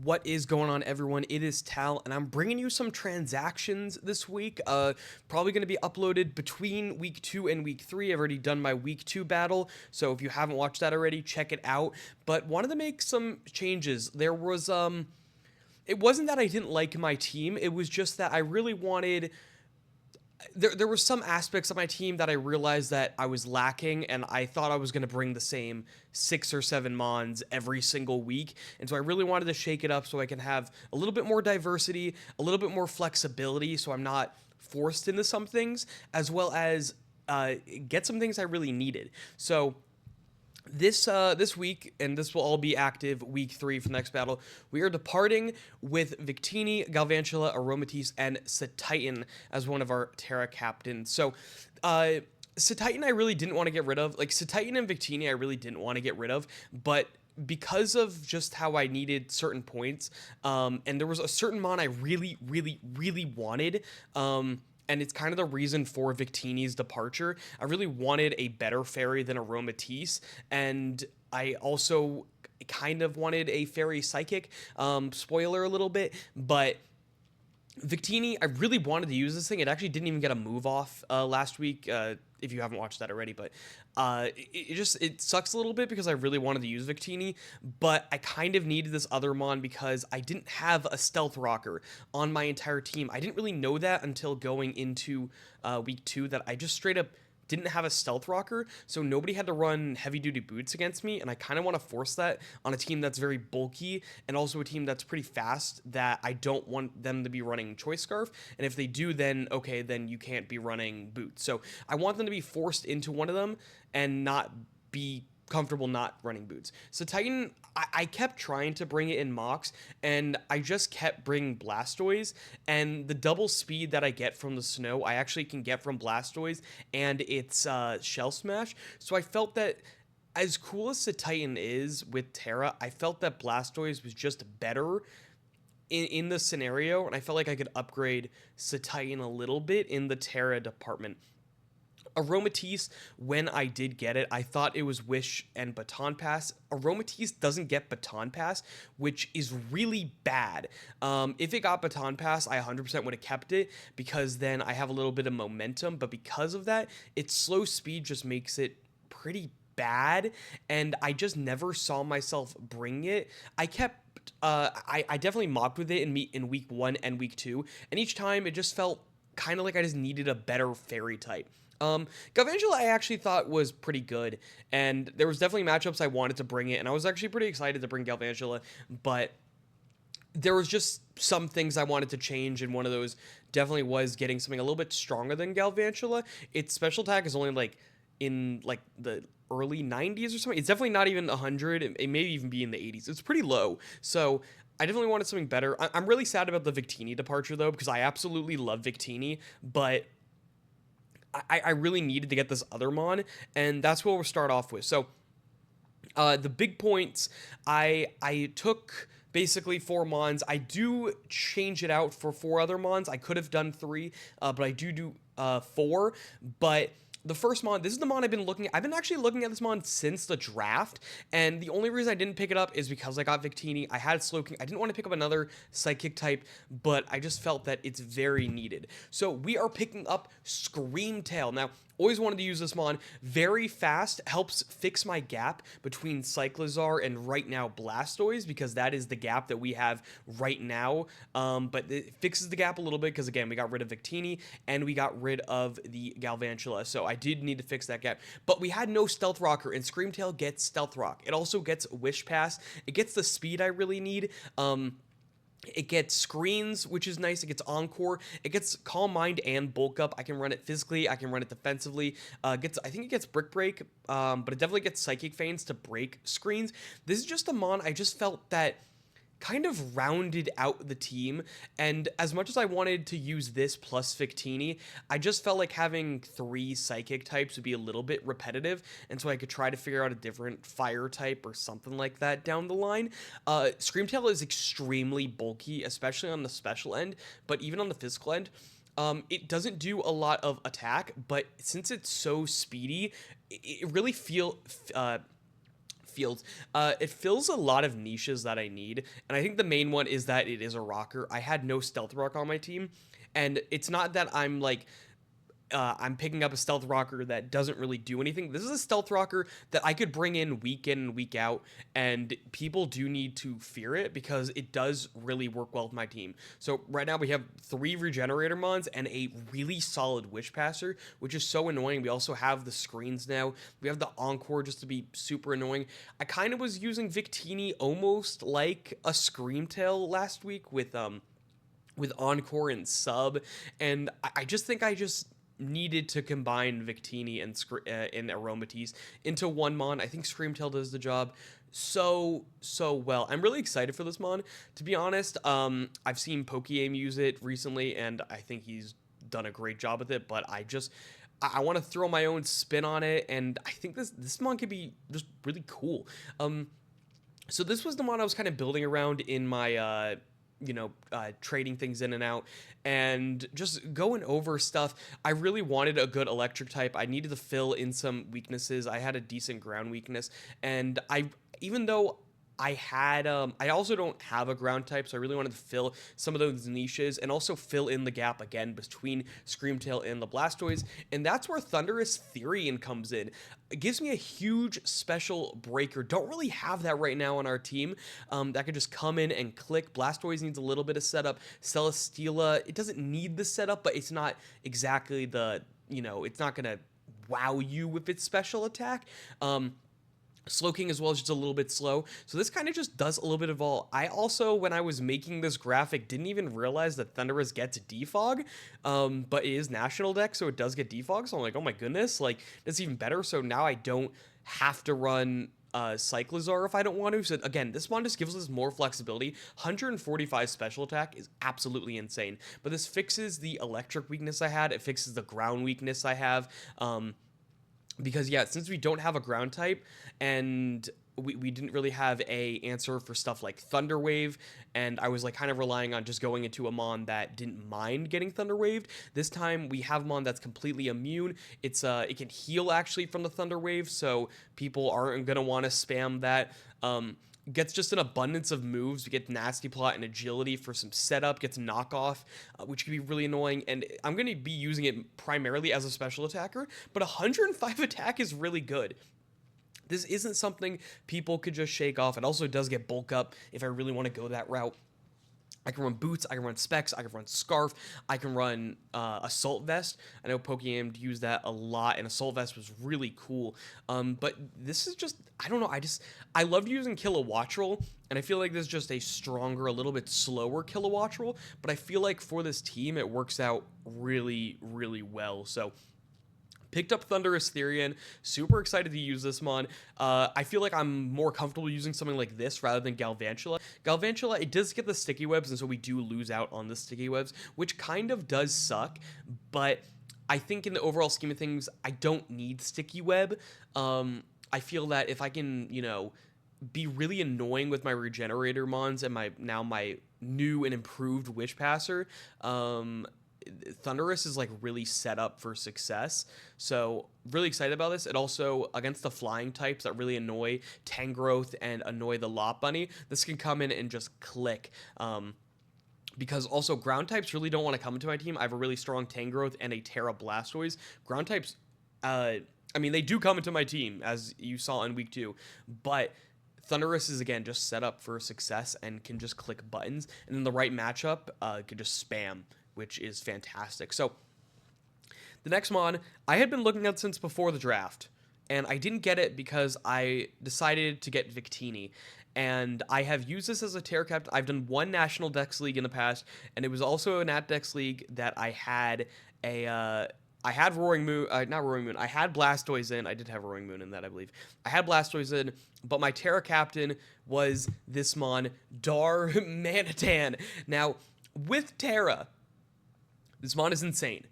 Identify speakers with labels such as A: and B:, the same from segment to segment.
A: What is going on, everyone? It is Tal, and I'm bringing you some transactions this week. Probably going to be uploaded between week 2 and week 3. I've already done my week 2 battle, so if you haven't watched that already, check it out. But wanted to make some changes. It wasn't that I didn't like my team. It was just that I really wanted there were some aspects of my team that I realized that I was lacking, and I thought I was going to bring the same 6 or 7 mons every single week. And so I really wanted to shake it up so I can have a little bit more diversity, a little bit more flexibility, so I'm not forced into some things, as well as get some things I really needed. So this week, and this will all be active week 3 for the next battle, we are departing with Victini, Galvantula, Aromatisse, and Satitan as one of our Terra captains. So Satitan I really didn't want to get rid of. Like, Satitan and Victini I really didn't want to get rid of, but because of just how I needed certain points, and there was a certain mon I really, really, really wanted, and it's kind of the reason for Victini's departure. I really wanted a better fairy than Aromatisse, and I also kind of wanted a fairy psychic. Spoiler a little bit, but Victini, I really wanted to use this thing. It actually didn't even get a move off last week. If you haven't watched that already, but it sucks a little bit because I really wanted to use Victini, but I kind of needed this other mon because I didn't have a stealth rocker on my entire team. I didn't really know that until going into week 2 that I just straight up didn't have a stealth rocker, so nobody had to run heavy duty boots against me, and I kind of want to force that on a team that's very bulky and also a team that's pretty fast that I don't want them to be running choice scarf. And if they do, then okay, then you can't be running boots. So I want them to be forced into one of them and not be comfortable not running boots. So Titan, I kept trying to bring it in mocks, and I just kept bringing Blastoise, and the double speed that I get from the snow, I actually can get from Blastoise and its Shell Smash. So I felt that as cool as the Titan is with Terra, I felt that Blastoise was just better in the scenario, and I felt like I could upgrade Satitan a little bit in the Terra department. Aromatisse, when I did get it, I thought it was Wish and Baton Pass. Aromatisse doesn't get Baton Pass, which is really bad. If it got Baton Pass, I 100% would have kept it because then I have a little bit of momentum. But because of that, its slow speed just makes it pretty bad, and I just never saw myself bring it. I kept, I definitely mocked with it in week 1 and week 2, and each time it just felt kind of like I just needed a better fairy type. Galvantula I actually thought was pretty good, and there was definitely matchups I wanted to bring it, and I was actually pretty excited to bring Galvantula, but there was just some things I wanted to change, and one of those definitely was getting something a little bit stronger than Galvantula. Its special attack is only like in like the early 90s or something. It's definitely not even 100. It may even be in the 80s. It's pretty low. So I definitely wanted something better. I'm really sad about the Victini departure though, because I absolutely love Victini, but I really needed to get this other mon, and that's what we'll start off with. So the big points, I took basically 4 mons. I do change it out for 4 other mons. I could have done 3, but I do 4. But the first mon, this is the mon I've been looking at. I've been actually looking at this mon since the draft, and the only reason I didn't pick it up is because I got Victini. I had Slowking. I didn't want to pick up another Psychic type, but I just felt that it's very needed. So we are picking up Screamtail. Now, always wanted to use this mon. Very fast, helps fix my gap between Cyclizar and right now Blastoise, because that is the gap that we have right now. But it fixes the gap a little bit because, again, we got rid of Victini and we got rid of the Galvantula. So I did need to fix that gap. But we had no Stealth Rocker, and Screamtail gets Stealth Rock. It also gets Wish Pass. It gets the speed I really need. It gets screens, which is nice. It gets Encore. It gets Calm Mind and Bulk Up. I can run it physically. I can run it defensively. I think it gets Brick Break, but it definitely gets Psychic Feigns to break screens. This is just a mon I just felt that kind of rounded out the team, and as much as I wanted to use this plus Victini, I just felt like having 3 psychic types would be a little bit repetitive, and so I could try to figure out a different fire type or something like that down the line. Screamtail is extremely bulky, especially on the special end, but even on the physical end, it doesn't do a lot of attack, but since it's so speedy, it really feels fields. It fills a lot of niches that I need, and I think the main one is that it is a rocker. I had no stealth rock on my team, and it's not that I'm picking up a stealth rocker that doesn't really do anything. This is a stealth rocker that I could bring in and week out, and people do need to fear it because it does really work well with my team. So right now we have 3 regenerator mons and a really solid wish passer, which is so annoying. We also have the screens now. We have the encore just to be super annoying. I kind of was using Victini almost like a Screamtail last week with encore and sub, and I just think I just needed to combine Victini and Aromatisse into one mon. I think Screamtail does the job so well. I'm really excited for this mon, to be honest. I've seen Pokeaim use it recently, and I think he's done a great job with it, but I want to throw my own spin on it, and I think this mon could be just really cool. So this was the mon I was kind of building around in my trading things in and out and just going over stuff. I really wanted a good electric type. I needed to fill in some weaknesses. I had a decent ground weakness, and even though I also don't have a ground type, so I really wanted to fill some of those niches and also fill in the gap again between Screamtail and the Blastoise, and that's where Thunderous Therian comes in. It gives me a huge special breaker. Don't really have that right now on our team. That could just come in and click. Blastoise needs a little bit of setup. Celesteela, it doesn't need the setup, but it's not exactly it's not gonna wow you with its special attack. Slowking as well is just a little bit slow. So this kind of just does a little bit of all. I also, when I was making this graphic, didn't even realize that Thundurus gets defog, but it is national deck, so it does get defog. So I'm like, oh my goodness, like that's even better. So now I don't have to run Cyclizar if I don't want to. So again, this one just gives us more flexibility. 145 special attack is absolutely insane. But this fixes the electric weakness I had. It fixes the ground weakness I have. Because yeah, since we don't have a ground type and we didn't really have a answer for stuff like Thunder Wave, and I was like kind of relying on just going into a mon that didn't mind getting Thunder Waved. This time we have a mon that's completely immune. It can heal actually from the Thunder Wave, so people aren't gonna want to spam that. Gets just an abundance of moves. We get Nasty Plot and Agility for some setup, gets Knockoff, which can be really annoying, and I'm going to be using it primarily as a special attacker, but 105 attack is really good. This isn't something people could just shake off. It also does get Bulk Up if I really want to go that route. I can run Boots, I can run Specs, I can run Scarf, I can run Assault Vest. I know Pokeaim used that a lot, and Assault Vest was really cool. But this is just, I don't know, I loved using Kilowattrel, and I feel like this is just a stronger, a little bit slower Kilowattrel, but I feel like for this team, it works out really, really well. So picked up Thundurus Therian, super excited to use this mon. I feel like I'm more comfortable using something like this rather than Galvantula. Galvantula, it does get the sticky webs, and so we do lose out on the sticky webs, which kind of does suck, but I think in the overall scheme of things, I don't need sticky web. I feel that if I can, be really annoying with my regenerator mons and my new and improved Wish Passer, Thundurus is like really set up for success. So really excited about this. It also, against the flying types that really annoy Tangrowth and annoy the Lot Bunny, this can come in and just click. Because also ground types really don't want to come into my team. I have a really strong Tangrowth and a Terra Blastoise. Ground types, they do come into my team, as you saw in week 2, but Thundurus is, again, just set up for success and can just click buttons. And in the right matchup, can just spam, which is fantastic. So the next mon, I had been looking at since before the draft, and I didn't get it because I decided to get Victini. And I have used this as a Terra Captain. I've done one National Dex League in the past, and it was also a Nat Dex League that I had I had Roaring Moon, not Roaring Moon, I had Blastoise in. I did have Roaring Moon in that, I believe. I had Blastoise in, but my Terra Captain was this mon, Darmanitan. Now, with Terra, this mon is insane.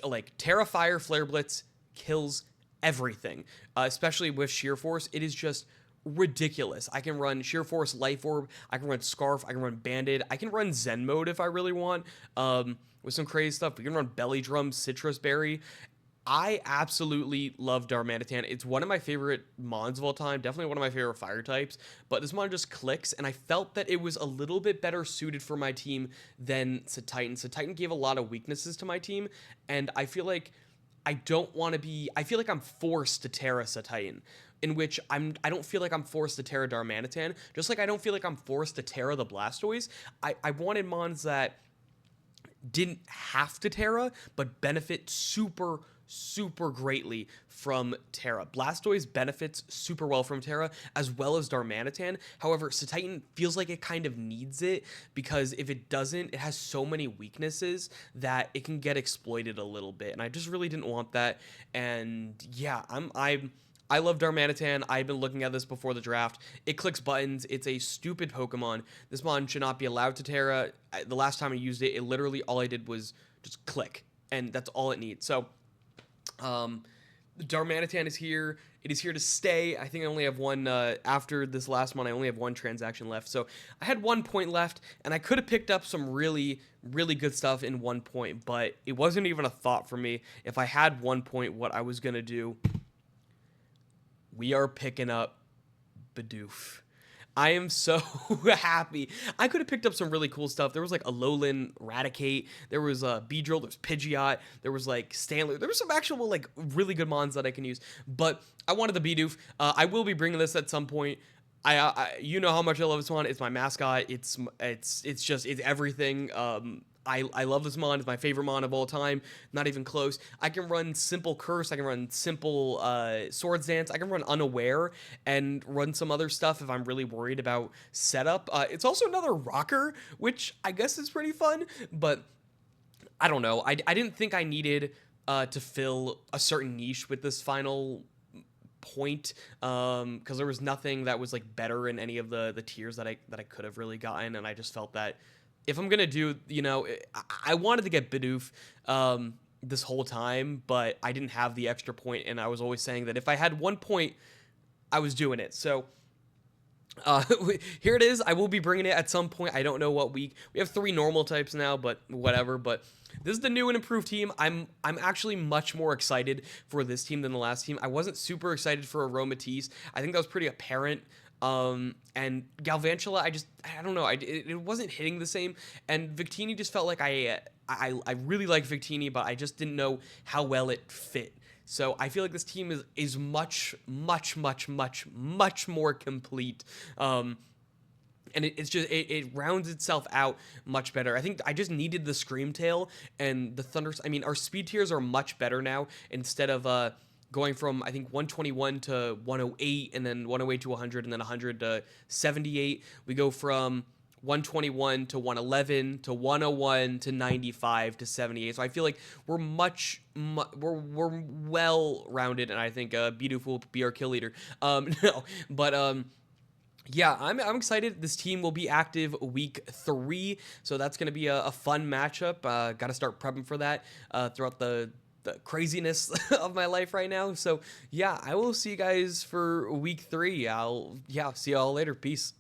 A: Like, Terra Fire Flare Blitz kills everything, especially with Sheer Force. It is just ridiculous. I can run Sheer Force, Life Orb, I can run Scarf, I can run Banded, I can run Zen Mode if I really want, with some crazy stuff. We can run Belly Drum, Citrus Berry. I absolutely love Darmanitan. It's one of my favorite mons of all time, definitely one of my favorite fire types, but this mon just clicks, and I felt that it was a little bit better suited for my team than Satitan. Satitan gave a lot of weaknesses to my team, and I feel like I feel like I'm forced to Terra Satitan, in which I don't feel like I'm forced to Terra Darmanitan, just like I don't feel like I'm forced to Terra the Blastoise. I wanted mons that didn't have to Terra, but benefit super greatly from Terra. Blastoise benefits super well from Terra, as well as Darmanitan. However, Satitan feels like it kind of needs it, because if it doesn't, it has so many weaknesses that it can get exploited a little bit, and I just really didn't want that. And yeah, I love Darmanitan. I've been looking at this before the draft. It clicks buttons. It's a stupid Pokemon. This mon should not be allowed to Terra. The last time I used it, literally all I did was just click, and that's all it needs. So, Darmanitan is here. It is here to stay. I think I only have one, after this last one, I only have one transaction left. So, I had 1 point left, and I could have picked up some really good stuff in 1 point, but it wasn't even a thought for me. If I had 1 point, what I was going to do. We are picking up Bidoof. I am so happy. I could have picked up some really cool stuff. There was like a Alolan Raticate. There was a Beedrill. There was Pidgeot. There was like Stanley. There was some actual like really good mons that I can use. But I wanted the Bidoof. I will be bringing this at some point. You know how much I love this one. It's my mascot. It's everything. I love this mon. It's my favorite mon of all time. Not even close. I can run Simple Curse. I can run Simple Swords Dance. I can run Unaware and run some other stuff if I'm really worried about setup. It's also another rocker, which I guess is pretty fun, but I don't know. I didn't think I needed to fill a certain niche with this final point, because there was nothing that was like better in any of the tiers that I could have really gotten, and I just felt that if I'm gonna do, I wanted to get Bidoof this whole time, but I didn't have the extra point, and I was always saying that if I had 1 point, I was doing it. So here it is. I will be bringing it at some point. I don't know what week. We have 3 normal types now, but whatever. But this is the new and improved team. I'm actually much more excited for this team than the last team. I wasn't super excited for Aromatisse. I think that was pretty apparent. And Galvantula, I don't know, it wasn't hitting the same, and Victini just felt like I really like Victini, but I just didn't know how well it fit. So I feel like this team is much more complete. And it rounds itself out much better. I think I just needed the Scream Tail and the Thunder. I mean, our speed tiers are much better now. Instead of going from, I think, 121 to 108, and then 108 to 100, and then 100 to 78. We go from 121 to 111 to 101 to 95 to 78. So I feel like we're we're well rounded, and I think Bidoof will be our kill leader. No, but yeah, I'm excited. This team will be active week 3, so that's going to be a fun matchup. Got to start prepping for that throughout the craziness of my life right now. So yeah, I will see you guys for week 3. See y'all later. Peace.